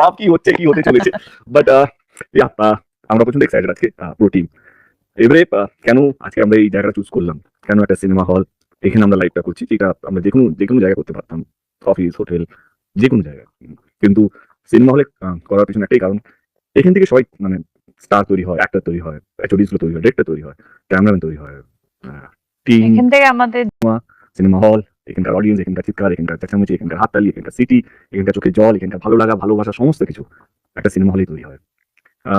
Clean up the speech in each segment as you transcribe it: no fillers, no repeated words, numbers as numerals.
ভাব কি হচ্ছে, কি হতে চলেছে। বাট আমরা প্রচন্ড এক্সাইটেড আজকে পুরো টিম। এবারে কেন আজকে আমরা এই জায়গাটা চুজ করলাম, কেন একটা সিনেমা হল এখানে আমরা লাইভটা করছি, যেটা আমরা যে কোনো জায়গায় করতে পারতাম, অফিস, হোটেল, যে কোনো জায়গায়। কিন্তু সিনেমা হলে করার পিছনে একটাই কারণ, এখান থেকে সবাই মানে স্টার তৈরি হয়, অ্যাক্টর তৈরি হয়, অ্যাক্টরিস গুলো তৈরি হয়, ডিরেক্টর তৈরি হয়, ক্যামেরাম্যান তৈরি হয়, টিম, এখান থেকে আমাদের সিনেমা হল, এখানকার অডিয়েন্স, এখানকার চিৎকার, এখানকার চেঁচামেচি, এখানকার হাততালি, এখানকার সিটি, এখানকার চোখের জল, এখানকার ভালো লাগা, ভালোবাসা, সমস্ত কিছু একটা সিনেমা হলেই তৈরি হয়।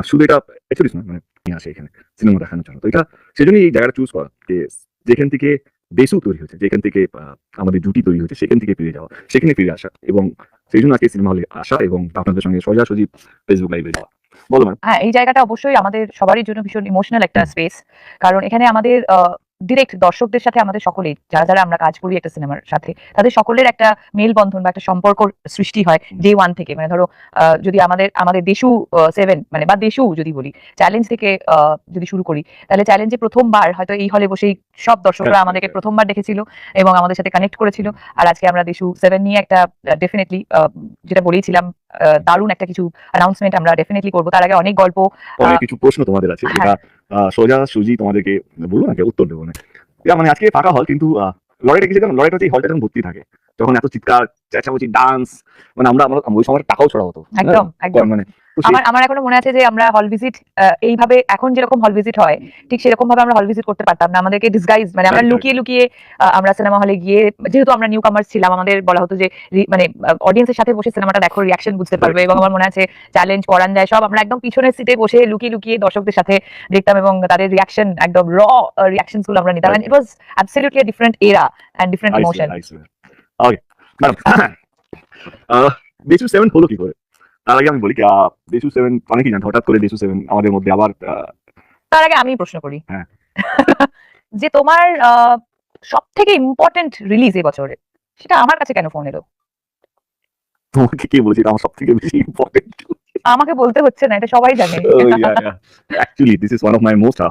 শুধু এটা অ্যাকচুয়ালি নয়, মানে নিয়ে আসে এখানে সিনেমা দেখানোর জন্য। তো এটা সেজন্যই এই জায়গাটা চুজ করা, যে যেখান থেকে দেশও তৈরি হয়েছে, যেখান থেকে আমাদের জুটি তৈরি হয়েছে, সেখান থেকে ফিরে যাওয়া, সেখানে ফিরে আসা, এবং সেই জন্য আজকে সিনেমা হলে আসা এবং আপনাদের সঙ্গে সোজাসুজি ফেসবুক লাইভে যাওয়া। বলো ম্যাম। হ্যাঁ, এই জায়গাটা অবশ্যই আমাদের সবারই জন্য ভীষণ ইমোশনাল একটা স্পেস। কারণ এখানে আমাদের ডিরেক্ট দর্শকদের সাথে আমাদের সকলেই যারা আমরা কাজ করি একটা সিনেমার সাথে, তাদের সকলের একটা মেলবন্ধন বা একটা সম্পর্ক সৃষ্টি হয় ডে ওয়ান থেকে। মানে ধরো যদি আমাদের দেশু 7 মানে বা দেশু যদি বলি, চ্যালেঞ্জ থেকে যদি শুরু করি, তাহলে চ্যালেঞ্জে প্রথমবার হয়তো এই হলে বসেই সব দর্শকরা আমাদেরকে প্রথমবার দেখেছিল এবং আমাদের সাথে কানেক্ট করেছিল। আর আজকে আমরা দেশু 7 নিয়ে একটা ডেফিনেটলি যেটা বলেছিলাম, দারুণ একটা কিছু অ্যানাউন্সমেন্ট আমরা ডেফিনেটলি করবো। তার আগে অনেক গল্প, অনেক কিছু প্রশ্ন তোমাদের আছে, যেটা সোজাসুজি তোমাদেরকে বলবো না, উত্তর দেবো না। মানে আজকে ফাঁকা হল, কিন্তু লড়াইটা কিছু জানো, লড়াইটা হচ্ছে এই হলটা যখন ভর্তি থাকে, তখন এত চিৎকার, চেঁচামেচি, ডান্স, মানে আমরা ওই সময় টাকাও ছড়া হতো একদম একদম। মানে আমার এখনো মনে আছে যে আমরা হল ভিজিট এইভাবে এখন যেরকম হল ভিজিট হয়, ঠিক সেরকম ভাবে আমরা হল ভিজিট করতে পারতাম না। আমাদেরকে ডিসগাইজ, মানে আমরা লুকিয়ে লুকিয়ে আমরা সিনেমা হলে গিয়ে, যেহেতু আমরা নিউ কামার্স ছিলাম, আমাদের বলা হতো যে মানে অডিয়েন্সের সাথে বসে সিনেমাটা দেখো, রিয়াকশন বুঝতে পারবে। এবং আমার মনে আছে চ্যালেঞ্জ পরান যায় সব আমরা একদম পিছনের সিটে বসে লুকিয়ে লুকিয়ে দর্শকদের সাথে দেখতাম এবং তাদের রিয়াকশন, একদম র রিয়াকশনস গুলো আমরা নিতাম। It was absolutely a different era and different emotion. Okay madam, Deshu 7 হলো কি করে? তার আগে আমি বলি দেশু 7 অনেকেই জানতো, হঠাৎ করে দেশু 7 আমাদের মধ্যে আবার। তার আগে আমি প্রশ্ন করি, হ্যাঁ, যে তোমার সব থেকে ইম্পর্টেন্ট রিলিজ এবছরে, সেটা আমার কাছে কেন ফোন এলো? তোমাকে কে বলেছে আমার সব থেকে বেশি ইম্পর্টেন্ট? আমাকে বলতে হচ্ছে না, এটা সবাই জানে। Actually this is one of my most,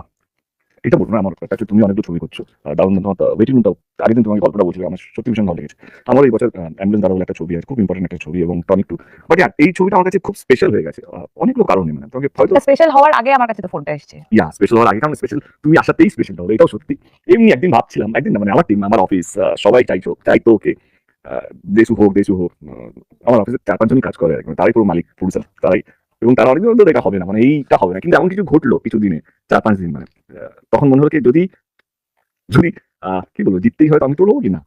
এটা বলবো না, আমার কাছে তুমি অনেকগুলো ছবি করছো, দারুণ ওয়েটিং রুমটাও, আগের দিন তোমাকে গল্পটা বলছিলে, আমার সত্যি ভীষণ ভালো লেগেছে। আমার এই বছর অ্যাম্বুলেন্স দাঁড়াবো একটা ছবি আছে, খুব ইম্পর্টেন্ট একটা ছবি, এবং টনিক টু। বাট এই ছবিটা আমার কাছে খুব স্পেশাল হয়ে গেছে অনেকগুলো কারণে। মানে তোমাকে হয়তো স্পেশাল হওয়ার আগে আমার কাছে তো ফোনটা এসেছে। স্পেশাল হওয়ার আগে, কারণ স্পেশাল তুমি আসাতেই স্পেশাল হলো, এটাও সত্যি। এমনি একদিন ভাবছিলাম, একদিন না, মানে আমার টিম, আমার অফিস, সবাই চাইতো ওকে দেশু হোক, দেশু হোক। আমার অফিসে 4-5 জনই কাজ করে, তারাই পুরো মালিক, প্রডিউসার তারাই, এবং তারা অনেকদিন বলতো এটা হবে না, মানে এইটা হবে না। কিন্তু এমন কিছু ঘটলো কিছু দিনে, 4-5 দিন, মানে তখন মনে হলো কি, যদি যদি কি বলবো, জিততেই হয় তো আমি তো লড়বো কিনা।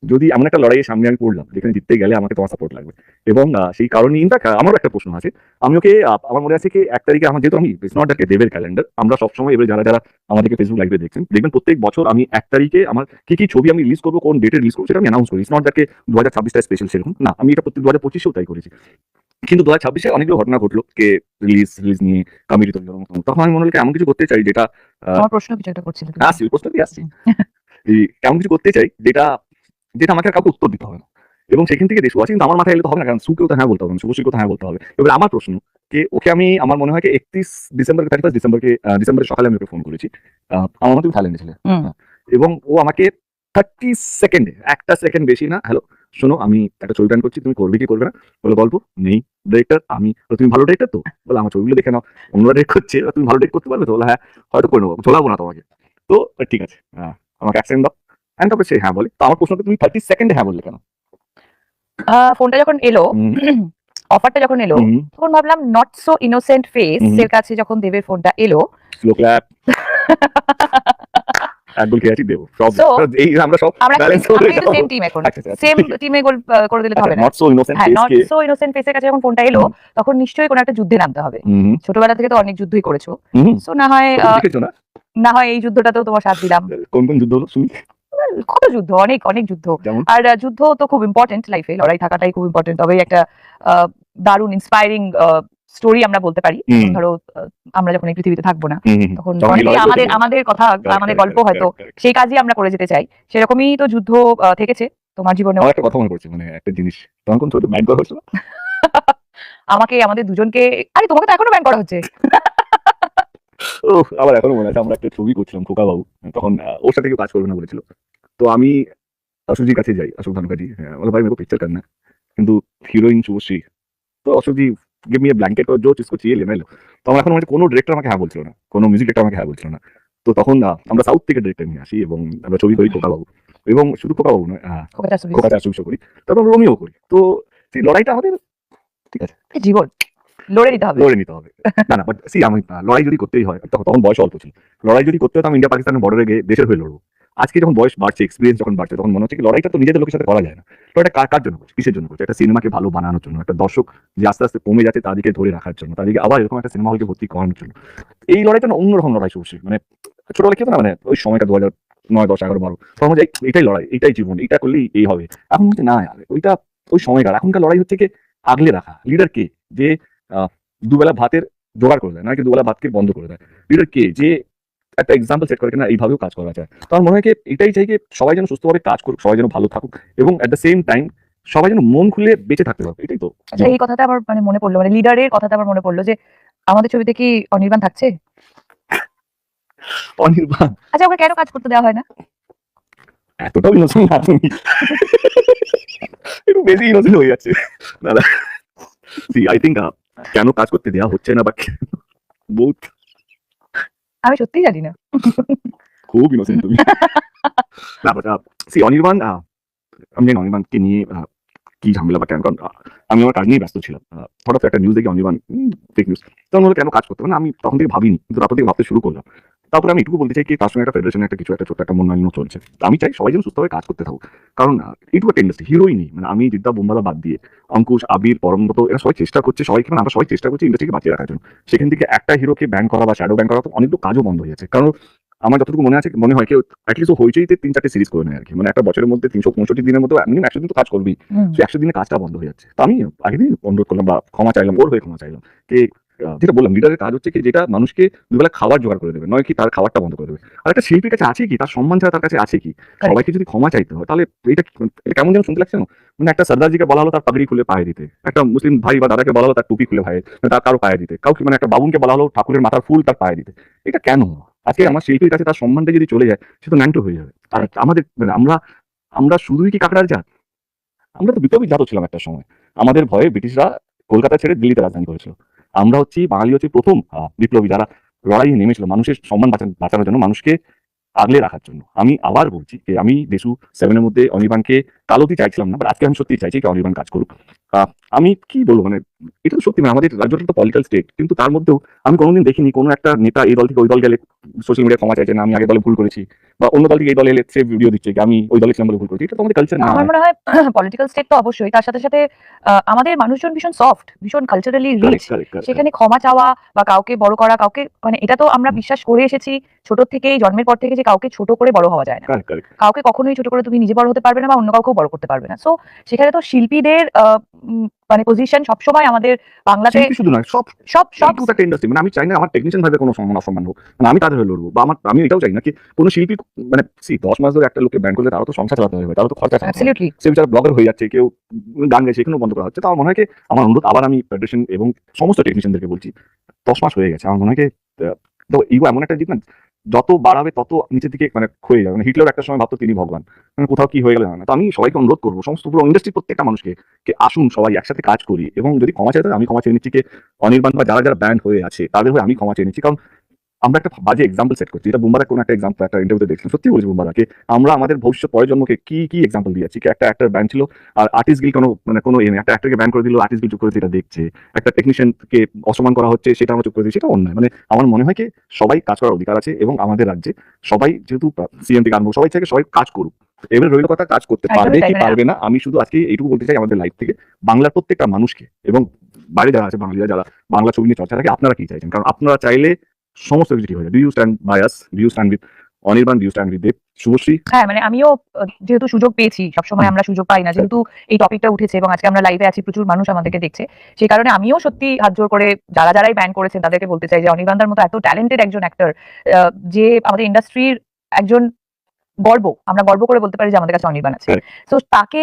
যদি এমন একটা লড়াইয়ের সামনে আমি পড়লাম, যেখানে জিততে গেলে আমাকে তোমার সাপোর্ট লাগবে, এবং সেই কারণে ইনফ্যাক্ট আমারও একটা প্রশ্ন আছে। আমি ওকে আমার মনে আছে কি 1 তারিখে, আমার যেহেতু আমি ইটস নট দ্যাট দেবের ক্যালেন্ডার, আমরা সবসময় এবার যারা যারা আমাদেরকে ফেসবুক লাইভে দেখছেন, দেখবেন প্রত্যেক বছর আমি 1 তারিখে আমার কি ছবি আমি রিলিজ করবো, কোন ডেটে রিলিজ করবো, সেটা আমি অ্যানাউন্স করি। ইটস নট দ্যাট 2026টা স্পেশাল সেরকম না, আমি এটা প্রত্যেক 2025এও তাই করেছি। কিন্তু 2026-এ অনেকগুলো ঘটনা ঘটলো, কে রিলিজ নিয়ে কমিটি তৈরি হলো, তখন আমি মনে হলো এমন কিছু করতে চাই যেটা আমার প্রশ্ন কিছু একটা করছিল। আসছি, প্রশ্ন দিয়ে আসছি, এমন কিছু করতে চাই যেটা যেটা আমাকে কাউকে উত্তর দিতে হবে না, এবং সেখান থেকে দেশু আছে। কিন্তু আমার মাথায় এলে তো হবে না, কারণ সুকেও তো হ্যাঁ বলতে হবে, শুভশ্রীকেও তো হ্যাঁ বলতে হবে। এবার আমার প্রশ্ন, যে ওকে আমি, আমার মনে হয় 31 ডিসেম্বর, 31 ডিসেম্বরের সকালে আমি ওকে ফোন করেছি। আমার মতো থাইল্যান্ডে ছিলেন, এবং ও আমাকে 30 সেকেন্ডে, 1টা সেকেন্ড বেশি না, হ্যালো শোনো আমি একটা ছবি প্ল্যান করছি, তুমি করবে কি করবে না, বলে গল্প নেই, ডিরেক্টর আমি, তুমি ভালো ডিরেক্টর তো, বলে আমার ছবিগুলো দেখে নাও, অন্যরা ডিরেক্ট করছে, তুমি ভালো ডিরেক্ট করতে পারবে তো, বলে হ্যাঁ হয়তো করে নেবো, চলাবো না তোমাকে। তো ঠিক আছে, আমাকে অ্যাক্সেন্ট দাও। তারপরে সে হ্যাঁ বলে। তো আমার প্রশ্নটা, তুমি 30 সেকেন্ডে হ্যাঁ বললে কেন? ফোনটা যখন এলো, অফারটা যখন এলো, তখন ভাবলাম নট সো ইনোসেন্ট ফেস এর কাছে যখন দেবের ফোনটা এলো, স্লো ক্ল্যাপ, একদম খেয়াছি দেব সব, এই আমরা সব ব্যালেন্স করে আমরা সেম টিম, এখন সেম টিমে গোল করে দিলে হবে না। Not so innocent face, not so innocent ফেসের কাছে যখন ফোনটা এলো, তখন নিশ্চয়ই কোনো একটা যুদ্ধে নামতে হবে। ছোটবেলা থেকে তো অনেক যুদ্ধই করেছো, সো না হয় এই যুদ্ধটাতেও তোমার সাথ দিলাম। কোন কোন যুদ্ধ হলো শুনি? কত যুদ্ধ, অনেক অনেক যুদ্ধ। আর যুদ্ধ তো খুব ইম্পর্টেন্ট লাইফে, লড়াই থাকাটাই খুব ইম্পর্টেন্ট। তবে একটা দারুণ ইন্সপায়ারিং স্টোরি আমরা বলতে পারি। ধরো আমরা যখন এই পৃথিবীতে থাকবো না, তখন আমাদের কথা, আমাদের গল্প হয়তো সেই কাজই আমরা করে যেতে চাই। সেরকমই তো যুদ্ধ থেকেছে তোমার জীবনেও। একটা কথা মনে পড়ছে, মানে একটা জিনিস, তখন কোন ছোট ব্যান্ড করা হয়েছিল আমাকে, আমাদের দুজনকে। আরে তোমাকে তো এখনো ব্যান্ড করা হচ্ছে। আবার এখনো মনে আছে, আমরা একটা ছবি করছিলাম খোকা বাবু, তখন ওর সাথে কেউ কাজ করবে না বলেছিল। তো আমি অশোকজির কাছে যাই, অশোক ধানকাজি, বলে ভাই মেরে পিকচার করনা, কিন্তু হিরোইন শুভশ্রী। তো তো অশোকজি গিভ মি এ ব্ল্যাঙ্কেট और जो जिसको चाहिए ले मैं लो। তো আমার এখন মনে হচ্ছে কোনো ডিরেক্টর আমাকে হ্যাঁ বলছিল না, কোনো মিউজিক ডিরেক্টর আমাকে হ্যাঁ বলছিল না। তো তখন আমরা সাউথ থেকে ডিরেক্টর নিয়ে আসি এবং আমরা ছবি করি খোকা বাবু, এবং শুধু খোকা বাবু নয়, খোকাটা ছবি। খোকা চার ছবিও করি, তারপর আমরা রোমিও করি। তো সেই লড়াইটা আমাদের ঠিক আছে এই জীবন লড়ে নিতে হবে। লড়ে নিতে হবে। না না বাট সি আমি লড়াই যদি করতেই হয়, তখন বয়স অল্প ছিল, লড়াই যদি করতে হয় তো আমি ইন্ডিয়া পাকিস্তানের বর্ডারে গিয়ে দেশের হয়ে লড়বো। আজকে যখন বয়স বাড়ছে, এক্সপিরিয়েন্স যখন বাড়ছে, তখন মনে হচ্ছে কি লড়াইটা তো নিজেদের লোকের সাথে করা যায় না। লড়াইটা কার জন্য করছে, কিসের জন্য করছে? একটা সিনেমাকে ভালো বানানোর জন্য, একটা দর্শক যে আস্তে আস্তে কমে যাচ্ছে তাদেরকে ধরে রাখার জন্য, তাদেরকে আবার এরকম একটা সিনেমা হলকে ভর্তি করানোর জন্য। এই লড়াইটা না অন্যরকম লড়াই শুরু, মানে ছোটবেলা কি হতো না, মানে ওই সময়টা 2009, 10, 11, 12 তখন যে এটাই লড়াই, এটাই জীবন, এটা করলেই এই হবে। এখন হচ্ছে না, ওইটা ওই সময়কার। এখনকার লড়াই হচ্ছে কি আগলে রাখা। লিডার কে যে দুবেলা ভাতের জোগাড় করে দেয়, নাকি দুবেলা ভাতকে বন্ধ করে দেয়? লিডার কে যে একটা এক্সাম্পল সেট করে কিনা এইভাবেও কাজ করা যায়। তো আমার মনে হয় কি এটাই চাই যে সবাই যেন সুস্থভাবে কাজ করুক, সবাই যেন ভালো থাকুক, এবং এট দ্য সেম টাইম সবাই যেন মন খুলে বেঁচে থাকতে পারবে। এটাই তো আচ্ছা, এই কথাটা আমার মানে মনে পড়লো, মানে লিডারের কথাটা আমার মনে পড়লো যে আমাদের ছবিতে কি অনির্বাণ থাকছে? অনির্বাণ। আচ্ছা, ওকে কেন কাজ করতে দেওয়া হয় না? এতটাও ইনোসেন্ট না তুমি, একটু বেশি ইনোসেন্ট হয়ে যাচ্ছে দাদা। সি আই থিঙ্ক কেন কাজ করতে দেওয়া হচ্ছে না বা বহুত আমি সত্যিই জানি না। খুব ইনোসেন্ট তুমি। না বাট সি অনির্বাণ, আমি জানি অনির্বাণকে নিয়ে কি ঝামেলা বা কেন, কারণ আমি আমার কাজ নিয়ে ব্যস্ত ছিলাম। হঠাৎ একটা নিউজ দেখি অনির্বাণ ফেক নিউজ, তখন হলো কেন কাজ করতে হবে না, আমি তখন থেকে ভাবিনি, কিন্তু তারপর থেকে ভাবতে শুরু করলাম। তারপরে আমি এটুকু বলতে চাই কি তার সঙ্গে একটা ফেডারেশন একটা কিছু একটা ছোট্ট একটা মনোনয়ন চলছে। আমি চাই সবাই যেন সুস্থভাবে কাজ করতে থাকুক, কারণ এইটুকু একটা ইন্ডাস্ট্রি হিরোই নেই, মানে আমি জিদ্দা বোম্বাদা বাদ দিয়ে অঙ্কুশ, আবির, পরমব্রত, এরা সবাই চেষ্টা করছে, সবাইকে মানে আমরা সবাই চেষ্টা করছি ইন্ডাস্ট্রিকে বাঁচিয়ে রাখার জন্য। সেখান থেকে একটা হিরোকে ব্যান করা বা শ্যাডো ব্যান করা তো অনেকগুলো কাজও বন্ধ হয়ে যাচ্ছে। কারণ আমার যতটুকু মনে হয় কেউ অ্যাটলিস্ট হইচইতে 3-4টে সিরিজ করে নেয় আর কি, মানে একটা বছরের মধ্যে 365 দিনের মধ্যে মিনিমাম 100 দিন তো কাজ করবি। সে 100 দিনে কাজটা বন্ধ হয়ে যাচ্ছে। তো আমি আগে দিন অনুরোধ করলাম বা ক্ষমা চাইলাম, ওর হয়ে ক্ষমা চাইলাম যে যেটা বললাম লিডারের কাজ হচ্ছে কি যেটা মানুষকে দুবেলা খাবার জোগাড় করে দেবে, নয় কি তার খাবারটা বন্ধ করে দেবে। আর একটা শিল্পীর কাছে আছে কি, তার সম্মান ছাড়া তার কাছে আছে কি? সবাইকে যদি ক্ষমা চাইতে হয় তাহলে এটা কেমন যেন শুনতে লাগছে না? মানে একটা সর্দারজিকে বলা হলো তার পাগড়ি খুলে পায়ে দিতে, একটা মুসলিম ভাই বা দাদাকে বলা হলো তার টুপি খুলে তার কারো পায়ে দিতে, কাউকে মানে একটা বাবুনকে বলা হলো ঠাকুরের মাথার ফুল তার পায়ে দিতে। এটা কেন? আজকে আমার শিল্পীর কাছে তার সম্মানটা যদি চলে যায় সে তো ন্যাংটো হয়ে যাবে। আর আমাদের মানে আমরা শুধুই কি কাকড়ার জাত? আমরা তো বিপ্লবী জাতও ছিলাম একটা সময়। আমাদের ভয়ে ব্রিটিশরা কলকাতা ছেড়ে দিল্লিতে রাজধানী করেছিল। আমরা বাঙালি প্রথম বিপ্লবী যারা লড়াইয়ে নেমেছিল মানুষের সম্মান বাঁচানোর জন্য, মানুষকে আগলে রাখার জন্য। আমি আবার বলছি যে আমি দেশু 7 এর মধ্যে অনির্বাণকে কালতি চাইছিলাম না, বাট আজকে আমি সত্যি চাইছি যে অনির্বাণ কাজ করুক। আমি কি বলবো, মানে এটা তো সত্যি, মানে আমাদের রাজ্যটা তো পলিটিক্যাল স্টেট, কিন্তু তার মধ্যেও আমি কোনোদিন দেখিনি কোনো একটা নেতা এই দল থেকে ওই দল গেলে সোশ্যাল মিডিয়ায় ক্ষমা চাইছে না আমি আগে দলে ভুল করেছি, বা অন্য দল থেকে এই দলে এলে সে ভিডিও দিচ্ছে যে আমি ওই দলে ছিলাম বলে ভুল করেছি। এটা তো আমাদের কালচার না। আমার মনে হয় পলিটিক্যাল স্টেট তো অবশ্যই, তার সাথে সাথে আমাদের মানুষজন ভীষণ সফট, ভীষণ কালচারালি রিচ। সেখানে ক্ষমা চাওয়া বা কাউকে বড় করা, কাউকে মানে এটা তো আমরা বিশ্বাস করে এসেছি ছোট থেকেই, জন্মের পর থেকে, যে কাউকে ছোট করে বড় হওয়া যায় না। কাউকে কখনোই ছোট করে তুমি নিজে বড় হতে পারবে না বা অন্য কাউকেও বড় করতে পারবে না। সো সেখানে তো শিল্পীদের মানে পজিশন সবসময় আমাদের বাংলাতে শুধু নয়, সব একটা ইন্ডাস্ট্রি, মানে আমি চাই না আমার টেকনিশিয়ান ভাবে কোনো সম্মান অসম্মান হোক, মানে আমি তাদের হয়ে লড়বো, বা আমি এটাও চাই না কি কোনো শিল্পী মানে 10 মাস ধরে একটা লোককে ব্যান করলে তারও তো সংসার চালাতে হবে, তারও তো খরচা চালাতে হবে। অ্যাবসলিউটলি সে বেচারা ব্লগার হয়ে যাচ্ছে, কেউ গান গাইছে, এখানেও বন্ধ করা হচ্ছে। তো আমার মনে হয় কি আমার অনুরোধ আবার আমি ফেডারেশন এবং সমস্ত টেকনিশিয়ানদেরকে বলছি, 10 মাস হয়ে গেছে, আমার মনে হয় কি তো ইগো এমন একটা জিনিস না, যত বাড়াবে তত নিচের দিকে মানে ক্ষয়ে যাবে। মানে হিটলার একটা সময় ভাবতো তিনি ভগবান, মানে কোথাও কি হয়ে গেল না। তো আমি সবাইকে অনুরোধ করবো, সমস্ত পুরো ইন্ডাস্ট্রি প্রত্যেকটা মানুষকে আসুন সবাই একসাথে কাজ করি, এবং যদি ক্ষমা চাইতে আমি ক্ষমা চেয়ে নিচ্ছি কে অনির্বাণ বা যারা যারা ব্যান্ড হয়ে আছে তাদের হয়ে আমি ক্ষমা চেয়ে নিচ্ছি। কারণ আমরা একটা বাজে এক্সাম্পল সেট করছি। এটা বুম্বাদা কোনো একটা এক্সাম্পল একটা ইন্টারভিউতে দেখছিলাম, সত্যি বলছি বুম্বাদাকে আমরা আমাদের ভবিষ্যৎ পরের জন্মকে কি এক্সাম্পল দিয়েছি। একটা অ্যাক্টর ব্যান ছিল আর আর্টিস্ট গিল কোনো একটা অ্যাক্টরকে ব্যান করে দিল, আর্টিস্ট গিল চুপ করে যেটা দেখছে, একটা টেকনিশিয়ানকে অসম্মান করা হচ্ছে সেটা আমরা চুপ করে দিই, সেটা অন্যায়। মানে আমার মনে হয় কি সবাই কাজ করার অধিকার আছে, এবং আমাদের রাজ্যে সবাই যেহেতু সিএম থেকে আরম্ভ সবাই থেকে সবাই কাজ করুক। এবারে রইল কথা কাজ করতে পারবে কি পারবে না। আমি শুধু আজকে এইটুকু বলতে চাই আমাদের লাইফ থেকে বাংলার প্রত্যেকটা মানুষকে, এবং বাইরে যারা আছে বাঙালিরা যারা বাংলা ছবি নিয়ে চর্চা থাকে, আপনারা কি চাইছেন? কারণ আপনারা চাইলে সমস্ত কিছু ঠিক হয়ে যায়। Do you stand by us? Do you stand with Anirban? Do you stand with Dev? Subhashree? হ্যাঁ, মানে আমিও যেহেতু সুযোগ পেয়েছি, সবসময় আমরা সুযোগ পাই না, যেহেতু এই টপিকটা উঠেছে এবং আজকে আমরা লাইভে আছি, প্রচুর মানুষ আমাদেরকে দেখছে, সেই কারণে আমিও সত্যি হাত জোর করে যারাই ব্যান করেছেন তাদেরকে বলতে চাই যে অনির্বাণদার মতো এত ট্যালেন্টেড একজন অ্যাক্টর, যে আমাদের ইন্ডাস্ট্রির একজন গর্ব, আমরা গর্ব করে বলতে পারি যে আমাদের কাছে অনির্বাণ আছে। তো তাকে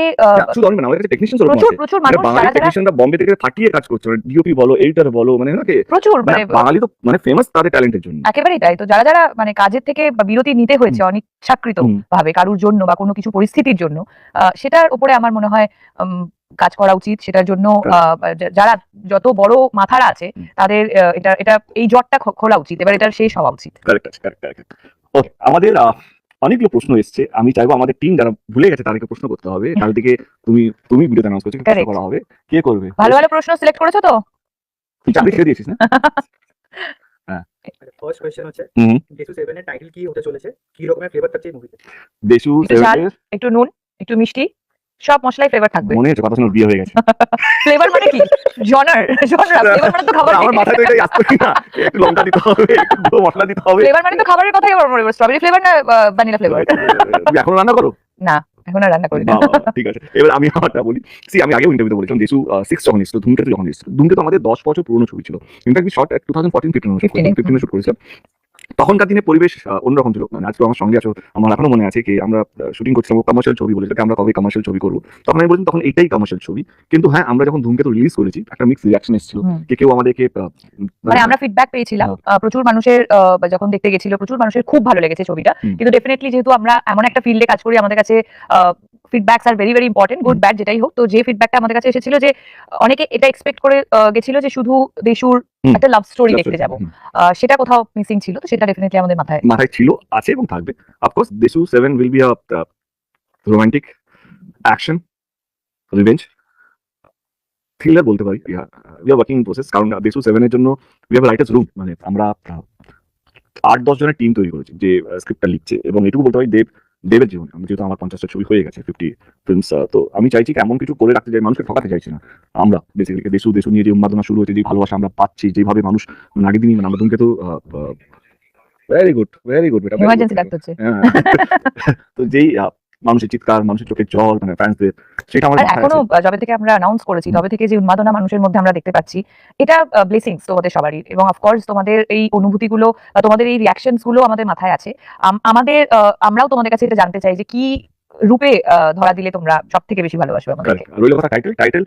শুধু অনির্বাণ, আমাদের কাছে টেকনিশিয়ান প্রচুর মানুষ বাঙালি টেকনিশিয়ানরা বম্বে থেকে ফাটিয়ে কাজ করছে, ডিওপি বলো, এডিটর বলো, মানে প্রচুর, মানে বাঙালি তো মানে ফেমাস তাদের ট্যালেন্টের জন্য। একেবারেই তাই। তো যারা মানে কাজের থেকে বিরতি নিতে হয়েছে অনিচ্ছাকৃত ভাবে কারুর জন্য বা কোনো কিছু পরিস্থিতির জন্য, সেটার উপরে আমার মনে হয় কাজ করা উচিত, সেটার জন্য যারা যত বড় মাথারা আছে তাদের এটা এটা এই জটটা খোলা উচিত, এবার এটার শেষ হওয়া উচিত। কারেক্ট। ওকে, আমাদের অনেকগুলো প্রশ্ন এসছে। আমি চাইবো আমাদের টিম যারা ভুলে গেছে তাদেরকে প্রশ্ন করতে হবে। কাল থেকে তুমি ভিডিওতে অ্যানাউন্স করছো, প্রশ্ন Correct. করা হবে। কে করবে? ভালো ভালো প্রশ্ন সিলেক্ট করেছো তো? তুই চাকরি ছেড়ে দিয়েছিস না? ফার্স্ট কোশ্চেন হচ্ছে হুম। দেশু 7 এর টাইটেল কি হতে চলেছে, কি রকমের ফ্লেভার থাকছে এই মুভিতে? দেশু একটু ঝাল, 7 এর একটু নুন, একটু মিষ্টি, সব মশলাই ফ্লেভার থাকবে। মনে হচ্ছে কথা শুনে বিয়ে হয়ে গেছে। ফ্লেভার মানে কি? জনার ফ্লেভার মানে তো খাবার। আমার মাথায় তো এটাই আসছে না। একটু লঙ্কা দিতে হবে, একটু গুঁড়ো মশলা দিতে হবে। ফ্লেভার মানে তো খাবারের কথাই আমার মনে পড়ে। স্ট্রবেরি ফ্লেভার না ভ্যানিলা ফ্লেভার? তুমি এখনো রান্না করো? না, এখন আর রান্না করি না। বাহ, ঠিক আছে। এবার আমি আমারটা বলি। আমি আগেও ইন্টারভিউতে বলেছিলাম দেশু 6 যখন এসেছিল, ধূমকেতু যখন এসেছিল, ধূমকেতু আমাদের 10 বছর পুরনো ছবি ছিল। ইনফ্যাক্ট শর্ট 2014-15 শুট করেছিলাম। তখনকার দিনে পরিবেশ অন্যরকম ছিল। মানে আজকে আমার সঙ্গে আছো, আমার এখনো মনে আছে কি আমরা শুটিং করছিলাম কমার্শিয়াল ছবি বলে, আমরা কবে কমার্শিয়াল ছবি করবো। তখন আমি বলছিলাম তখন এইটাই কমার্শিয়াল ছবি। কিন্তু হ্যাঁ, আমরা যখন ধূমকেতু রিলিজ করেছি একটা মিক্স রিঅ্যাকশন এসেছিল। কেউ আমাদেরকে মানে আমরা ফিডব্যাক পেয়েছিলাম প্রচুর মানুষের, যখন দেখতে গেছিল প্রচুর মানুষের খুব ভালো লেগেছে ছবিটা। কিন্তু ডেফিনেটলি যেহেতু আমরা এমন একটা ফিল্ডে কাজ করি, আমাদের কাছে feedbacks are very very important, good bad যেটাই হোক। তো যে ফিডব্যাকটা আমাদের কাছে এসেছিল যে অনেকে এটা এক্সপেক্ট করে গেছিল যে শুধু দেশুর একটা লাভ স্টোরি দেখতে যাব, সেটা কোথাও মিসিং ছিল। তো সেটা ডেফিনেটলি আমাদের মাথায় ছিল, আছে এবং থাকবে। Of course Deshu 7 will be a romantic action revenge thriller বলতে পারি। We are working in process. কারণ দেশু 7 এর জন্য উই হ্যাভ রাইটার্স রুম। মানে আমরা 8-10 জনের টিম তৈরি করেছি যে স্ক্রিপ্টটা লিখছে। এবং এটুকু বলতে পারি দেবের জীবনে যেহেতু আমার 50টা ছবি হয়ে গেছে, 50 ফিল্মস, তো আমি চাইছি এমন কিছু করে রাখতে চাই, মানুষকে ঠকাতে চাইছি না। আমরা বেসিক্যালি দেশু নিয়ে যে উন্মাদনা শুরু হয়েছে, যে ভালোবাসা আমরা পাচ্ছি, যেভাবে মানুষ আগের দিনই মানে আমরা ধূমকেতু ভেরি গুড বেটা, ইমার্জেন্সি ডাক্তার হচ্ছে। তো যেই মানুষের চিৎকার, মানুষের চোখের জল, মানে ফ্যান্সদের, সেটা আমার আর এখনো যবে থেকে আমরা অ্যানাউন্স করেছি তবে থেকে যে উন্মাদনা মানুষের মধ্যে আমরা দেখতে পাচ্ছি, এটা ব্লেসিংস তোমাদের সবারই। এবং অফকোর্স তোমাদের এই অনুভূতিগুলো, তোমাদের এই রিঅ্যাকশনস গুলো আমাদের মাথায় আছে। আমাদের আমরাও তোমাদের কাছে এটা জানতে চাই যে কি রূপে ধরা দিলে তোমরা সব থেকে বেশি ভালোবাসবে আমাদেরকে। রইল কথা টাইটেল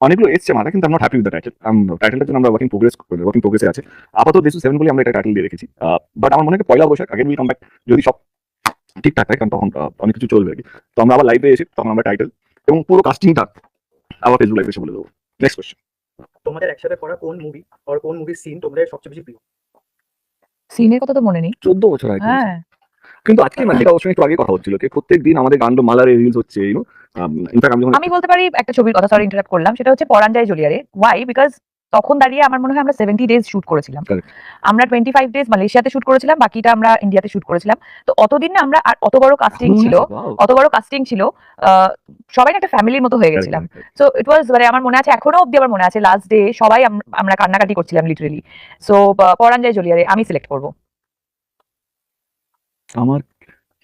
অনেকগুলো এসছে মাথায়, কিন্তু আমরা হ্যাপি উইথ দ্য টাইটেলটার জন্য আমরা ওয়ার্কিং প্রোগ্রেসে আছে। আপাতত দেশু 7 বলে আমরা এটা টাইটেল দিয়ে রেখেছি। বাট আমার মনে হয় পয়লা বৈশাখ আগের উইল কাম ব্যাক, যদি সব ঠিকঠাক থাকে, কারণ তখন অনেক কিছু চলবে আর কি। তো আমরা আবার লাইভে এসে তখন আমরা টাইটেল এবং পুরো কাস্টিংটা আবার ফেসবুক লাইভে এসে বলে দেবো। নেক্সট কোশ্চেন, তোমাদের একসাথে করা কোন মুভি আর কোন মুভির সিন তোমাদের সবচেয়ে বেশি প্রিয়? সিনের কথা তো মনে নেই। 14 বছর আগে। হ্যাঁ, কিন্তু আজকে মানে এটা অবশ্যই একটু আগে কথা হচ্ছিল যে প্রত্যেকদিন আমাদের গান্ড মালারে রিলস হচ্ছে, ইনফ্যাক্ট আমি বলতে পারি একটা ছবির কথা, সরি ইন্টারাপ্ট করলাম, সেটা হচ্ছে পরাঞ্জয় জলিয়ারে। ওয়াই? বিকজ তখন দাঁড়িয়ে আমার মনে হয় আমরা 70 ডেজ শুট করেছিলাম। Correct. আমরা 25 ডেজ মালয়েশিয়াতে শুট করেছিলাম, বাকিটা আমরা ইন্ডিয়াতে শুট করেছিলাম। তো অতদিন না আমরা, আর অত বড় কাস্টিং ছিল, সবাই না একটা ফ্যামিলির মতো হয়ে গেছিলাম। সো ইট ওয়াজ, মানে আমার মনে আছে, এখনো অব্দি আমার মনে আছে, লাস্ট ডে সবাই আমরা কান্নাকাটি করছিলাম লিটারেলি। সো পরাঞ্জয় জলিয়ারে আমি সিলেক্ট করব। আমার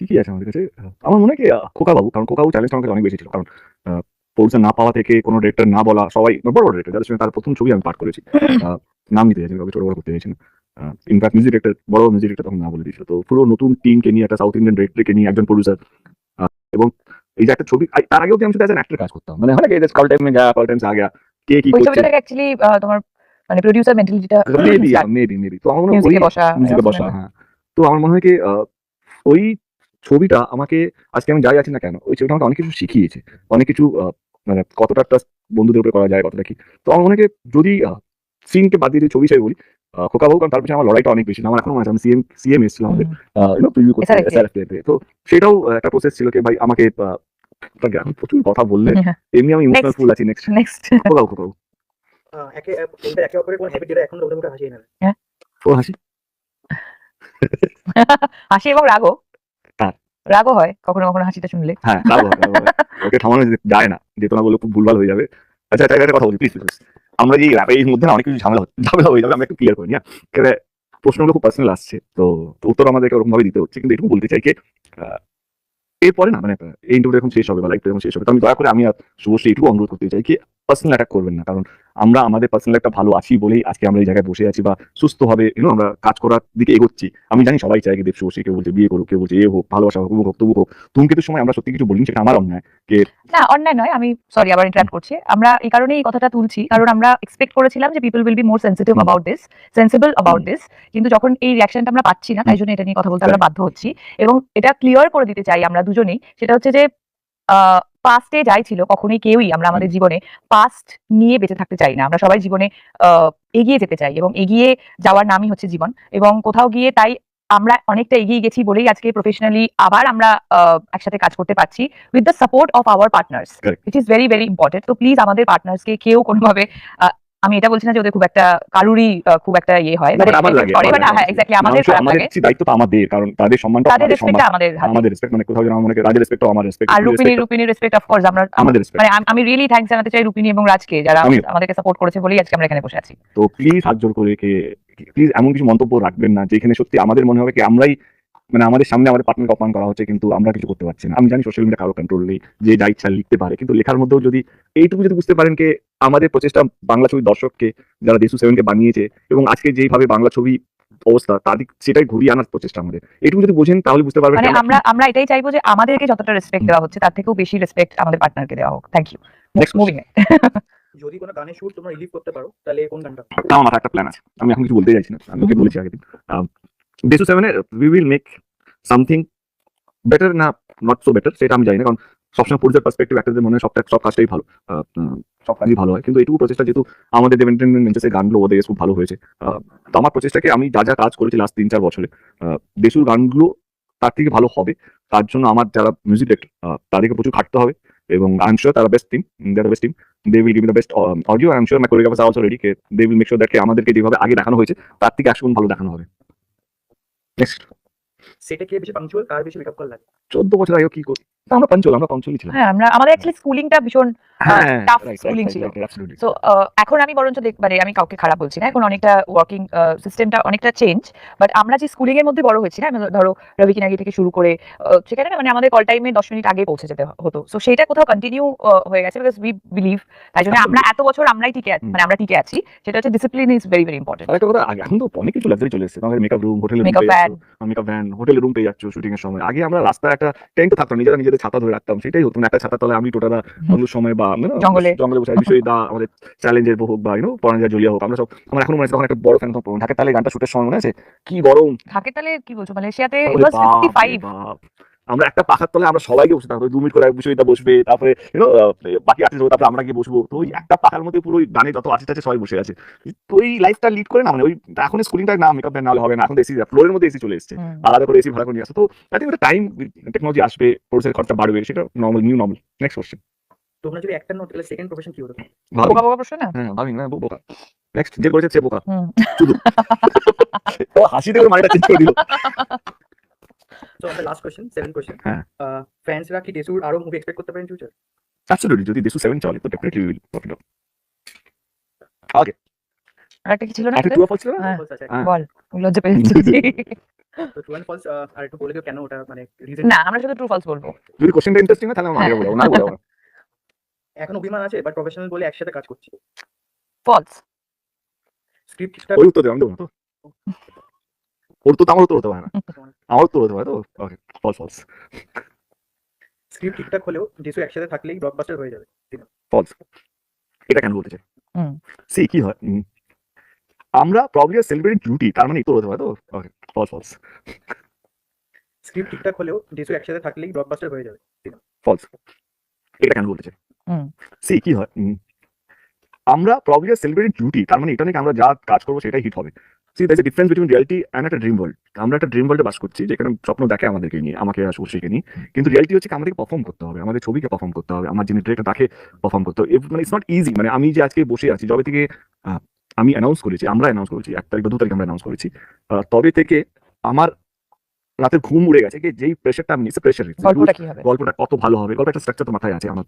কি আছে আমাদের কাছে, আমার মনে হয় কি খোকাবাবু, কারণ খোকাবাবু চ্যালেঞ্জ আমাকে অনেক বেশি ছিল। কারণ প্রডিউসার না পাওয়া থেকে, কোনো ডিরেক্টর না বলা, সবাই বড় ডিরেক্টর যাদের সঙ্গে তার প্রথম ছবি আমি পাঠ করেছি, নাম নিতে চাইছি, ছোট বড় করতে চাইছি না। ইনফ্যাক্ট মিউজিক ডিরেক্টর, বড় মিউজিক ডিরেক্টর তখন না বলে দিয়েছিল। তো পুরো নতুন টিমকে নিয়ে, একটা সাউথ ইন্ডিয়ান ডিরেক্টরকে নিয়ে, একজন প্রডিউসার, এবং এই যে একটা ছবি, তার আগেও আমি শুধু অ্যাজ অ্যান অ্যাক্টর কাজ করতাম। মানে হয় না কল টাইম মে গায়া, কল টাইম সে আ গায়া, কে কি ওই করছে, ছবিটা থেকে অ্যাকচুয়ালি তোমার মানে প্রোডিউসার মেন্টালিটিটা মেবি। তো আমার মনে হয় মিউজিকে বসা, হ্যাঁ। তো আমার মনে হয় কি ওই ছবিটা আমাকে, আজকে আমি যাই আছি না কেন, ওই ছবিটা আমাকে অনেক কিছু শিখিয়েছে, অনেক কিছু, মানে কতটা ট্রাস্ট বন্ধুদের উপরে করা যায়, কতটা কি। তো আমার মনে হয় যদি সিনকে বাদ দিয়ে ছবি হিসেবে বলি, খোকাবাবু, কারণ তার পিছনে আমার লড়াইটা অনেক বেশি। আমার এখনো মনে আছে, আমি সিএম এসেছিল আমাদের প্রিভিউ করতে, SRF তে। তো সেটাও একটা প্রসেস ছিল কি ভাই আমাকে, প্রচুর কথা বললে এমনি আমি ইমোশনাল ফুল আছি। নেক্সট খোকাবাবু একে অপরের কোন হ্যাবিট যেটা এখন লোকের মুখে হাসিয়ে নেবে? ও হাসি হাসি এবং রাগও। হ্যাঁ। রাগও হয় কখনো কখনো হাসিটা শুনলে। হ্যাঁ, ওকে থামানো যায় না, যেত না বলে খুব ভুলভাল হয়ে যাবে। আচ্ছা, একটা কথা বলি প্লিজ। আমরা যে র্যাপের মধ্যে অনেক কিছু ঝামেলা হয়ে যাবে, আমরা একটু ক্লিয়ার করি না। প্রশ্নগুলো খুব পার্সোনাল আসছে, তো উত্তর আমাদেরকে ওরকম ভাবে দিতে হচ্ছে। কিন্তু এটুকু বলতে চাই যে এরপরে না, মানে এই ইন্টারভিউ এখন শেষ হবে বা লাইভ এখন শেষ হবে, তো আমি দয়া করে আমি আর শুভশ্রী এটুকু অনুরোধ করতে চাই কি পার্সোনাল অ্যাটাক করবেন না। কারণ আমরা আমাদের পার্সোনাল একটা ভালো আছি বলেই আজকে আমরা এই জায়গায় বসে আছি বা সুস্থভাবে আমরা কাজ করার দিকে এগোচ্ছি। আমি জানি সবাই চাই দেব শুভশ্রী, কেউ বলছে বিয়ে করুক, কেউ বলছে হোক, ভালোবাসা হোক, তবু হোক। ধূমকেতুর সময় আমরা সত্যি কিছু বলিনি, সেটা আমার অন্যায়। না, অন্যায় নয়, আমি সরি আবার ইন্টারাপ্ট করছি। আমরা এই কারণে এই কথাটা তুলছি, কারণ আমরা এক্সপেক্ট করেছিলাম যে people will be more sensitive about this, sensible about this. কিন্তু যখন এই রিঅ্যাকশনটা আমরা পাচ্ছি না, তাই জন্য এটা নিয়ে কথা বলতে আমরা বাধ্য হচ্ছি। এবং এটা ক্লিয়ার করে দিতে চাই আমরা দুজনেই, সেটা হচ্ছে যে পাস্টে যাই ছিল কখনোই কেউই আমরা আমাদের জীবনে পাস্ট নিয়ে বেঁচে থাকতে চাই না। আমরা সবাই জীবনে এগিয়ে যেতে চাই এবং এগিয়ে যাওয়ার নামই হচ্ছে জীবন। এবং কোথাও গিয়ে তাই আমরা অনেকটা এগিয়ে গেছি বলেই আজকে প্রফেশনালি আবার আমরা একসাথে কাজ করতে পারছি with the support of our partners, Correct. It is very very important. তো প্লিজ আমাদের পার্টনার্সকে কেউ কোনোভাবে আমি এটা বলছি না যে ওদের খুব একটা কারুরই খুব একটা ইয়ে হয় না, but আমার লাগে, আমার হ্যাঁ লাগে। এক্স্যাক্টলি আমাদের মানুষের- খারাপ আমাদের লাগে। কিছু দায়িত্ব তো আমাদের, কারণ তাদের সম্মানটা তাদের আমাদের রেসপেক্টটা আমাদের হাতে। আমাদের রেসপেক্ট, মানে কোথাও যেন আমার মনে হয় রাজের রেসপেক্টও আমার রেসপেক্ট, আর রুপিনির রেসপেক্ট অফ কোর্স আমরা আমাদের রেসপেক্ট। মানে আমি রিয়েলি থ্যাঙ্কস জানাতে চাই রুপিনি এবং রাজকে যারা আমিও। আমাদেরকে সাপোর্ট করেছে বলেই আজকে আমরা এখানে বসে আছি। তো প্লিজ হাত জোর করে প্লিজ এমন কিছু মন্তব্য রাখবেন না যেখানে সত্যি আমাদের মনে হবে কি আমরাই, মানে আমাদের সামনে আমাদের পার্টনারকে অপমান করা হচ্ছে কিন্তু আমরা কিছু করতে পারছি না। আমি জানি সোশ্যাল মিডিয়া কারো কন্ট্রোল নেই, যে যা ইচ্ছা লিখতে পারে, কিন্তু লেখার মধ্যেও যদি এইটুকু যদি বুঝতে পারেন যে আমাদের প্রচেষ্টা বাংলা ছবির দর্শককে, যারা দেশু সেভেনকে বানিয়েছে এবং আজকে যেভাবে বাংলা ছবি অবস্থা তাদের সেটাই ঘুরিয়ে আনার প্রচেষ্টা আমাদের, এইটুকু যদি বোঝেন তাহলে বুঝতে পারবেন মানে যে আমরা এটাই চাইবো যে আমাদেরকে যতটা রেসপেক্ট দেওয়া হচ্ছে তার থেকেও বেশি রেসপেক্ট আমাদের পার্টনারকে দেওয়া হোক। Thank you. Next মুভিং যদি কোনো গানের শুট তোমরা রিলিভ করতে পারো তাহলে কোন গানটা? আমার মাথায় একটা প্ল্যান আছে, আমি এখন কিছু বলতে চাইছি না, আমি ওকে বলেছি আগের দিন দেশু সেভেনের we will make something better, না নট সো বেটার সেটা আমি জানি না, কারণ সবসময় পুরুষের পার্সপেক্টিভ অ্যাক্টরদের মনে হয় সব কাজটাই ভালো, সব কাজই ভালো হয়, কিন্তু এটুকু প্রচেষ্টা যেহেতু আমাদের দেবেন্দ্রন মেন্সেসের গানগুলো ওদের খুব ভালো হয়েছে, তো আমার প্রচেষ্টাকে আমি যা যা কাজ করেছি লাস্ট 3-4 বছরে দেশুর গানগুলো তার থেকে ভালো হবে, তার জন্য আমার যারা মিউজিক ডিরেক্টর তাদেরকে প্রচুর খাটতে হবে এবং আই এম শিওর তারা best team, best team, they will give me the best audio, I am sure my choreographers are also ready, they will make sure that আমাদেরকে যেভাবে আগে দেখানো হয়েছে তার থেকে 100 গুণ ভালো দেখানো হবে। নেক্সট, সেটা কে বেশি পাংচুয়াল, কার বেশি মেকআপ কল লাগে? 14 বছর আগে কি করি আমরা পঞ্চলই ছিলাম। হ্যাঁ আমাদের অ্যাকচুয়ালি স্কুলিংটা ভীষণ হ্যাঁ, tough right, schooling right, ছিল। right, absolutely. সো এখন আমি বরঞ্চ মানে আমি কাউকে খারাপ বলছি না, এখন অনেকটা ওয়ার্কিং সিস্টেমটা অনেকটা চেঞ্জ, বাট আমরা যে স্কুলিং এর মধ্যে বড় হয়েছি না, আমি ধরো রবি কিনাগি থেকে শুরু করে সেখানে না মানে আমাদের কল টাইমে 10 মিনিট আগে পৌঁছে যেতে হতো, সো সেটা কোথাও কন্টিনিউ হয়ে গেছে বিকজ উই বিলিভ, তাই জন্য আমরা এত বছর আমরাই টিকে মানে আমরা টিকে আছি, সেটা হচ্ছে discipline is very very important. আরেকটা কথা, এখন তো অনেক কিছু লাক্সারি চলে এসেছে, আমাদের মেকআপ রুম, হোটেলে Makeup van. মেকআপ ভ্যান, হোটেলে রুম পেয়ে যাচ্ছ শুটিং এর সময়। আগে আমরা রাস্তায় একটা টেন্ট থাকতো, নিজেদের ছাতা ধরে রাখতাম, সেটাই হতো না, একটা ছাতা তলে আমি টোটালা অন্য সময় বা জঙ্গলে বসে বিষয় দা আমাদের চ্যালেঞ্জের হোক বা পরাঞ্জা জলিয়া হোক, আমরা সব আমার এখনো মনে আছে তখন একটা বড় ফ্যান তখন ঢাকার তালে গানটা শুটের সময় মনে আছে কি গরম, থাকে তাহলে কি বলছো মালয়েশিয়াতে ওরে it was বাপ রে 55 বাপ। আমরা একটা পাখার তলে আমরা সবাইকে বসে থাকবো, 2 মিনিট করে বিষয়টা বসবে, তারপরে বাকি আর্টিস্ট হবে, তারপরে আমরা গিয়ে বসবো, তো ওই একটা পাখার মধ্যে পুরো গানে যত আর্টিস্ট আছে সবাই বসে আছে, তো ওই লাইফটা লিড করে না, মানে ওই এখন স্কুলিংটা না মেকআপ না হলে হবে না, এখন এসি ফ্লোরের মধ্যে এসি চলে এসেছে, আলাদা করে এসি ভাড়া করে নিয়ে আসে, তো আই থিংক একটা টাইম টেকনোলজি আসবে, কোর্সের খরচা বাড়বে, সেটা normal, new normal. Next question, তোমরা যদি একটা নট তাহলে সেকেন্ড প্রফেশন কি হতো? বোকা বোকা প্রশ্ন না। হ্যাঁ ভাবি না বোকা, নেক্সট যে করেছে সে বোকা হুম। শুধু ও হাসি দিয়ে মানেটা চেঞ্জ করে দিল। সো আমাদের লাস্ট কোশ্চেন, 7th কোশ্চেন, হ্যাঁ। ফ্যান্সরা কি দেশুর আরো মুভি এক্সপেক্ট করতে পারেন ফিউচার? অ্যাবসলিউটলি, যদি দেশু 7 চলে তো ডেফিনেটলি উইল প্রফিট। ওকে, আর একটা কি ছিল না একটা তোদের? টু অফ ছিল না, হ্যাঁ। False আছে। হ্যাঁ। বল লজ্জা পেয়ে যাচ্ছি। তো ট্রু এন্ড ফলস আর একটু বলে দিও কেন ওটা, মানে রিজন। না আমরা শুধু ট্রু ফলস বলবো। যদি কোশ্চেনটা ইন্টারেস্টিং হয় তাহলে আমি আগে বলবো, না বলবো না। এখন অভিমান আছে বাট প্রফেশনাল বলে একসাথে কাজ করছি। ফলস। স্ক্রিপ্টটা ওই উত্তর দেবো, আমি দেবো না তো, ওর তো আমার উত্তর হতে পারে না, আমার উত্তর হতে পারে তো। ওকে, ফলস ফলস স্ক্রিপ্ট ঠিকঠাক হলেও দেশু একসাথে থাকলেই ব্লকবাস্টার হয়ে যাবে। ফলস। এটা কেন বলতে চাই, হুম। সি কি হয়, আমরা প্রবলি সেলিব্রেট ডিউটি, তার মানে উত্তর হতে পারে তো। ওকে, ফলস ফলস স্ক্রিপ্ট ঠিকঠাক হলেও দেশু একসাথে থাকলেই ব্লকবাস্টার হয়ে যাবে। ফলস। এটা কেন বলতে চাই, হুম। সি কি হয়, আমরা প্রবলি সেলিব্রেট ডিউটি, তার মানে এটা নাকি আমরা যা কাজ করবো সেটাই হিট হবে। See that's a difference between reality and একটা ড্রিম ওয়ার্ল্ড। আমরা একটা ড্রিম ওয়ার্ল্ডে বাস করছি যেখানে স্বপ্ন দেখে আমাদেরকে নিয়ে, আমাকে আর শুভশ্রীকে নিয়ে, কিন্তু রিয়ালিটি হচ্ছে আমাদেরকে পারফর্ম করতে হবে, আমাদের ছবিকে পারফর্ম করতে হবে, আমার যিনি ডিরেক্টর তাকে পারফর্ম করতে হবে, মানে ইটস নট ইজি। মানে আমি যে আজকে বসে আছি, যবে থেকে আমি অ্যানাউন্স করেছি, আমরা অ্যানাউন্স করেছি 1 তারিখ বা 2 তারিখ আমরা অ্যানাউন্স করেছি, তবে থেকে আমার রাতের ঘুম উড়ে গেছে, যে যেই প্রেশারটা আমি নিচ্ছি, প্রেশার গল্পটা কি হবে? গল্পটা কত ভালো হবে, গল্প একটা স্ট্রাকচার তো মাথায় আছে আমার,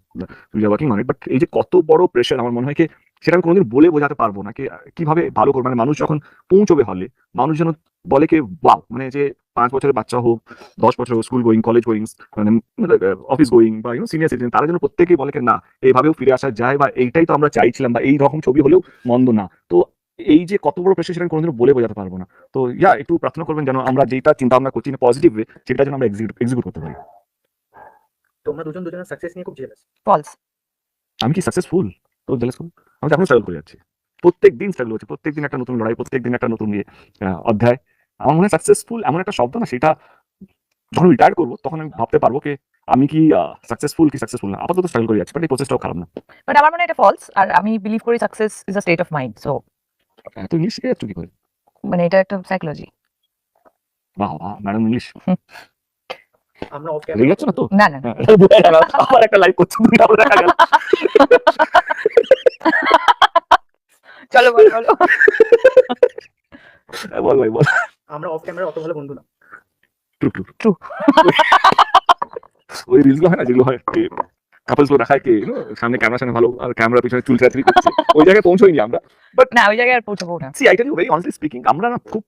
we are working on it, but এই যে কত বড় প্রেশার, আমার মনে হয় কি সেটা আমি কোনোদিন বলে বোঝাতে পারবো না, কিভাবে ভালো করবো। মানে মানুষ যখন পৌঁছবে হলে, মানুষ যেন বলে কি ওয়াও, মানে যে 5 বছরের বাচ্চা হোক, 10 বছর স্কুল গোয়িং, কলেজ গোয়িং, মানে অফিস গোয়িং বা সিনিয়র সিটিজেন, তারা যেন প্রত্যেকেই বলে কি না এইভাবেও ফিরে আসা যায়, বা এইটাই তো আমরা চাইছিলাম, বা এই রকম ছবি হলেও মন্দ না। তো এই যে কত বড় প্রেশার, সেটা আমি কোনোদিন বলে বোঝাতে পারবো না। তো একটু প্রার্থনা করবেন যেন আমরা যেটা চিন্তা ভাবনা করছি পজিটিভ ওয়ে, সেটা যেন আমরা এক্সিকিউট করতে পারি। তোমরা দুজন দুজনের সাকসেস নিয়ে খুব জেলাস। ফলস। আমি কি সাকসেসফুল? তো জেলাসফুল? আমি তো এখনো স্ট্রাগল করে যাচ্ছি, প্রত্যেকদিন স্ট্রাগল হচ্ছে, প্রত্যেকদিন একটা নতুন লড়াই, প্রত্যেকদিন একটা নতুন অধ্যায়। আমার মনে হয় সাকসেসফুল এমন একটা শব্দ না, সেটা যখন রিটায়ার করবো তখন আমি ভাবতে পারবো কি আমি কি সাকসেসফুল না আপাতত স্ট্রাগল করে যাচ্ছি, বাট এই প্রসেসটাও খারাপ না। বাট আমার মনে হয় এটা ফলস, আর আমি বিলিভ করি success is a state of mind. So এত ইংলিশ শিখে যাচ্ছ কি করে? মানে এটা একটা সাইকোলজি। বাহ ম্যাডাম ইংলিশ আমরা অফ রেগে যাচ্ছ না তো? না না না। হ্যাঁ, বোঝা গেল। আবার একটা লাইভ করছো তুমি, আবার দেখা গেল। চলো বলো বলো। বল ভাই বল। আমরা অফ ক্যামেরা অত ভালো বন্ধু না। True. ওই রিলস গুলো হয় না যেগুলো হয় কাপলস গুলো দেখায় কি সামনে ক্যামেরার সামনে ভালো আর ক্যামেরার পিছনে চুল চালাচালি করছে, ওই জায়গায় পৌঁছইনি আমরা। না ওই জায়গায় আর পৌঁছাবো না। See I tell you very honestly speaking, আমরা না খুব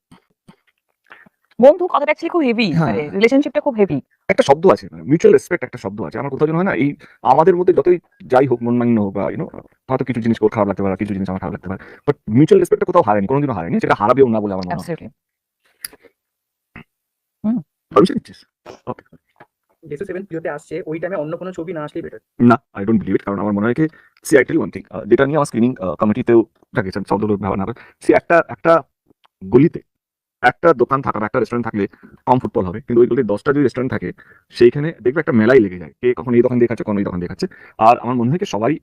বন্ধু কথাটা অ্যাকচুয়ালি খুব হেভি, হ্যাঁ। মানে রিলেশনশিপটা খুব হেভি। একটা শব্দ আছে মিউচুয়াল রেসপেক্ট, একটা শব্দ আছে আমার কোথাও যেন হয় না এই আমাদের মধ্যে যতই যাই হোক মন মান্য হোক বা হয়তো কিছু জিনিস ওর খারাপ লাগতে পারে, কিছু জিনিস আমার খারাপ লাগতে পারে, বাট মিউচুয়াল রেসপেক্টটা কোথাও হারায়নি, কোনোদিনও হারায়নি, সেটা হারাবেও না বলে আমার মনে হয়। অ্যাবসলিউটলি। পারমিশন দিচ্ছিস? ওকে। যেহেতু 7 ভিডিওতে আসছে, ওই টাইমে অন্য কোনো ছবি না আসলেই বেটার। না আই ডোন্ট বিলিভ ইট, কারণ আমার মনে হয় কি see I tell one thing, যেটা নিয়ে আমার স্ক্রিনিং কমিটিতেও দেখেছেন শব্দগুলো ব্যবহার না করে, সি একটা গলিতে একটা দোকান থাকা বা একটা রেস্টুরেন্ট থাকলে কম ফুটবল হবে, কিন্তু ওই গলিতে 10টা যদি রেস্টুরেন্ট থাকে সেইখানে দেখবে একটা মেলাই লেগে যায়, কে কখন এই দোকান দিয়ে খাচ্ছে, কখন এই দোকান দিয়ে খাচ্ছে। আর আমার মনে হয় কি সবাই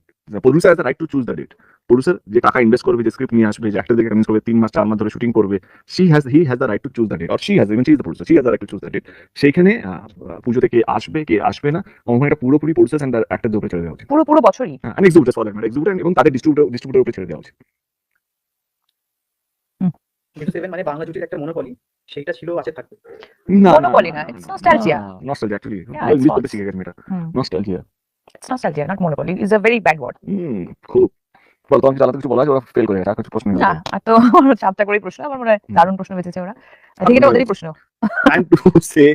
producer has the right to choose the date. Producer যে টাকা ইনভেস্ট করবে, যে স্ক্রিপ্ট নিয়ে আসবে, যে একটা দিকে কনভিন্স করবে, 3 মাস 4 মাস ধরে শুটিং করবে, he has the right to choose the date, or she has even she is the producer, she has the right to choose the date. সেইখানে পুজোতে কে আসবে কে আসবে না, আমার মনে হয় এটা পুরোপুরি প্রডিউসার এন্ড একটা উপরে ছেড়ে দেওয়া উচিত। পুরো বছরই। হ্যাঁ, এক্সিবিটার্স ফর দ্যাট ম্যাটার, এক্সিবিটার এবং তাদের ডিস্ট্রিবিউটর উপরে ছেড়ে দেওয়া উচিত। যেহেতু 7 মানে বাংলা জুটির একটা মনোপলি, সেইটা ছিল আছে থাকবে। Monopoly না, it's nostalgia. Nostalgia actually Yeah, English it's বলতে false. শিখে গেছে মেয়েটা। হুম। Nostalgia It's nostalgia, not monopoly. It's a very bad word. খুব বল, তোমাকে কি আলাদা কিছু বলা আছে? ওরা ফেল করে গেছে, আর কিছু প্রশ্ন না, আর তো চাপটা করেই প্রশ্ন। আমার মনে হয় দারুণ প্রশ্ন বেঁচেছে ওরা। I think এটা ওদেরই প্রশ্ন। Time to say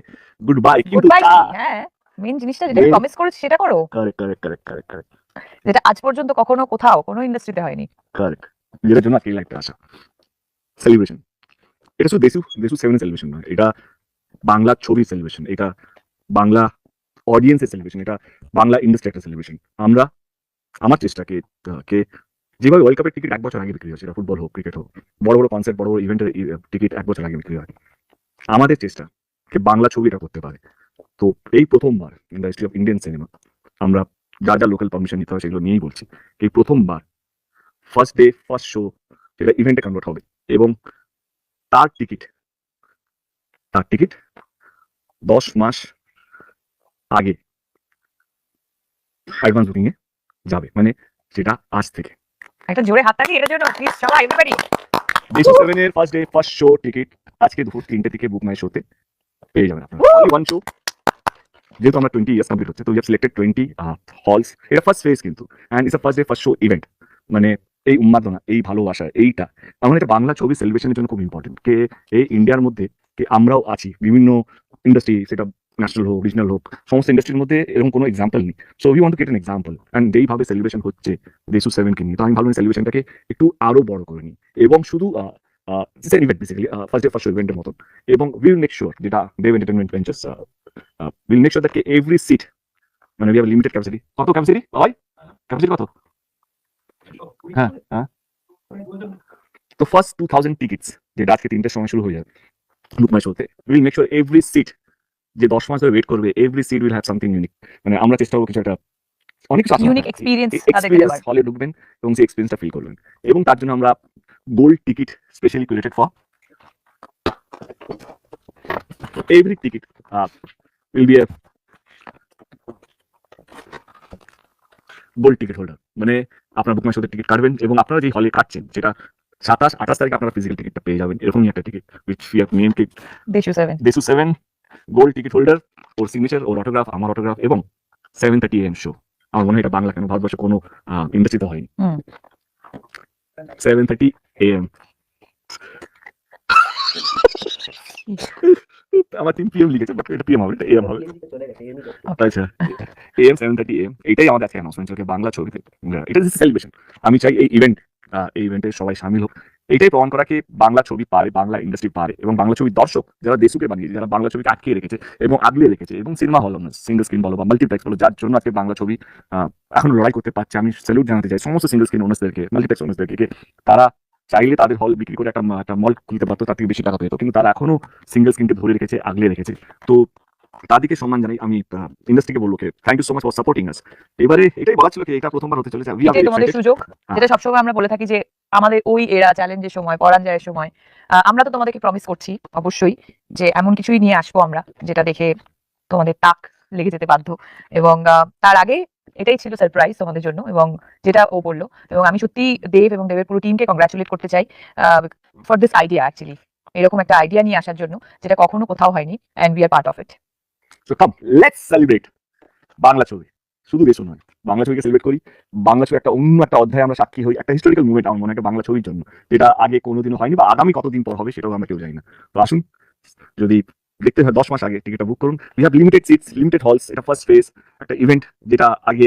good bye. কিন্তু Goodbye কি? হ্যাঁ, মেইন জিনিসটা যেটা Main- প্রমিস করেছি সেটা করো। কারেক্ট যেটা আজ পর্যন্ত কখনো কোথাও কোনো ইন্ডাস্ট্রিতে হয়নি। যেটার জন্য আজকে লাইফটা আসা সেলিব্রেশন। এটা শুধু দেশু 7 সেলিব্রেশন নয়, এটা বাংলা ছবি সেলিব্রেশন, এটা বাংলা অডিয়েন্সের সেলিব্রেশন, এটা বাংলা ইন্ডাস্ট্রি একটা সেলিব্রেশন। আমরা আমার চেষ্টা কে যেভাবে ওয়ার্ল্ড কাপের টিকিট 1 বছর আগে বিক্রি হয়, সেটা ফুটবল হোক ক্রিকেট হোক, বড় বড় কনসার্ট বড় বড় ইভেন্টের টিকিট 1 বছর আগে বিক্রি হয়, আমাদের চেষ্টা কে বাংলা ছবিটা করতে পারে। তো এই প্রথমবার ইন্ডাস্ট্রি অফ ইন্ডিয়ান সিনেমা আমরা যা লোকাল পারমিশন নিতে হয় সেগুলো নিয়েই বলছি, এই প্রথমবার ফার্স্ট ডে ফার্স্ট শো সেটা ইভেন্টে কনভার্ট হবে, এবং তার টিকিট 10 মাস আগে অ্যাডভান্স বুকিং এ যাবে, মানে সেটা আজ থেকে। একটা জোরে হাততালি এটার জন্য প্লিজ সবাই এভরিবডি। দেশু 7 এর first day first show ticket আজকে দুপুর 3টে থেকে বুক মাই শোতে পেয়ে যাবেন আপনারা। only one show, যেহেতু আমরা 20 ইয়ার্স কমপ্লিট হচ্ছে, তো উই হ্যাভ সিলেক্টেড 20 হলস। এটা ফার্স্ট ফেজ কিন্তু, and it's a first day first show event, মানে এই উন্মাদনা, এই ভালোবাসা, এইটা আমার এটা বাংলা ছবি সেলিব্রেশনের জন্য খুব ইম্পর্টেন্ট। কে এই ইন্ডিয়ার মধ্যে কে আমরাও আছি, বিভিন্ন ইন্ডাস্ট্রি, সেটা ন্যাশনাল হোক রিজনাল হোক, সমস্ত ইন্ডাস্ট্রির মধ্যে এরকম কোনো এক্সাম্পল নেই। So we want to get an example, and যেইভাবে সেলিব্রেশন হচ্ছে দেশু 7কে নিয়ে, তো আমি ভাবলাম সেলিব্রেশনটাকে একটু আরো বড় করে নিই, এবং শুধু event basically first day first show ইভেন্টের মতন, এবং উইল মেক শিওর যেটা Dev entertainment ventures will make sure that every seat, মানে উই হ্যাভ লিমিটেড ক্যাপাসিটি। কত ক্যাপাসিটি ভাই? ক্যাপাসিটি কত? হ্যাঁ তো ফার্স্ট 2000 টিকিটস যেটা আজকে 3টের সময় শুরু হয়ে যাবে বুক মাই শোতে, will make sure every seat যে 10 মাস ধরে ওয়েট করবে, every seat will have something unique, মানে আমরা চেষ্টা করবো কিছু একটা অনেক কিছু Unique experience তাদেরকে দেওয়ার। হলে ঢুকবেন এবং সেই এক্সপিরিয়েন্সটা ফিল করবেন, এবং তার জন্য আমরা gold ticket specially created for every ticket will B a gold ticket holder, মানে আপনার বুক মাই শোতে টিকিট কাটবেন এবং আপনারা যে হলে কাটছেন সেটা 27-28 তারিখে আপনারা ফিজিক্যাল টিকিটটা পেয়ে যাবেন, এরকমই একটা ticket which we have named it Deshu 7। Gold ticket holder, ওর সিগনেচার, ওর অটোগ্রাফ, আমার অটোগ্রাফ, এবং 7:30 AM শো। আমার মনে হয় এটা বাংলা কেন ভারতবর্ষে কোনো ইন্ডাস্ট্রিতে হয়নি। 7:30 AM আমার 3 PM লিখেছে, বাট এটা PM হবে, এটা AM হবে। আচ্ছা AM 7:30 AM এটাই আমাদের আজকে অ্যানাউন্সমেন্ট চলছে বাংলা ছবিতে। এটা ইজ সেলিব্রেশন। আমি চাই এই ইভেন্টে সবাই শামিল হোক। এটাই প্রমাণ করা কি বাংলা ছবি পারে, বাংলা ইন্ডাস্ট্রি পারে, এবং বাংলা ছবির দর্শক যারা দেশুকে বানিয়েছে, যারা বাংলা ছবিকে আটকে রেখেছে এবং আগলে রেখেছে, এবং সিনেমা হল সিঙ্গল স্ক্রিন বলো বা মাল্টিপ্লেক্স বলো, যার জন্য আজকে বাংলা ছবি এখন লড়াই করতে পারছে। আমি স্যালুট জানাতে চাই সমস্ত সিঙ্গল স্ক্রিন ওনার্সদেরকে, মাল্টিপ্লেক্স ওনার্সদেরকে। তারা চাইলে তাদের হল বিক্রি করে একটা মল খুলতে পারতো, তার থেকে বেশি টাকা পেতো, কিন্তু তারা এখনো সিঙ্গল স্ক্রিনকে ধরে রেখেছে, আগলে রেখেছে। তো তাদেরকে সম্মান জানাই। আমি ইন্ডাস্ট্রিকে বলবো thank you so much for supporting us. এবারে এটাই বলা ছিল এটা প্রথমবার হতে চলেছে। এটাই তোমাদের সুযোগ, যেটা সবসময় আমরা বলে থাকি যে আমাদের ওই এরা চ্যালেঞ্জের সময়, পরাজয়ের সময় আমরা তো তোমাদেরকে প্রমিস করছি অবশ্যই যে এমন কিছুই নিয়ে আসবো আমরা যেটা দেখে তোমাদের তাক লেগে যেতে বাধ্য। এবং তার আগে এটাই ছিল সারপ্রাইজ তোমাদের জন্য, এবং যেটা ও বললো, এবং আমি সত্যি দেব এবং দেবের পুরো টিমকে কংগ্রাচুলেট করতে চাই ফর দিস আইডিয়া, অ্যাকচুয়ালি এরকম একটা আইডিয়া নিয়ে আসার জন্য যেটা কখনো কোথাও হয়নি, and we are part of it. So come let's celebrate Bangla ছবি, শুধু দেশও নয়, বাংলা ছবিকে সেলিব্রেট করি। বাংলা ছবি একটা অন্য একটা অধ্যায় আমরা সাক্ষী হই, একটা হিস্টোরিক্যাল মুভমেন্ট আমার মনে হয় বাংলা ছবির জন্য, যেটা আগে কোনোদিনও হয়নি বা আগামী কতদিন পর হবে সেটাও আমরা কেউ জানি না। তো আসুন, যদি দেখতে হয় 10 মাস আগে টিকিটটা বুক করুন। We have limited seats, limited halls, এটা ফার্স্ট ফেজ একটা ইভেন্ট, যেটা আগে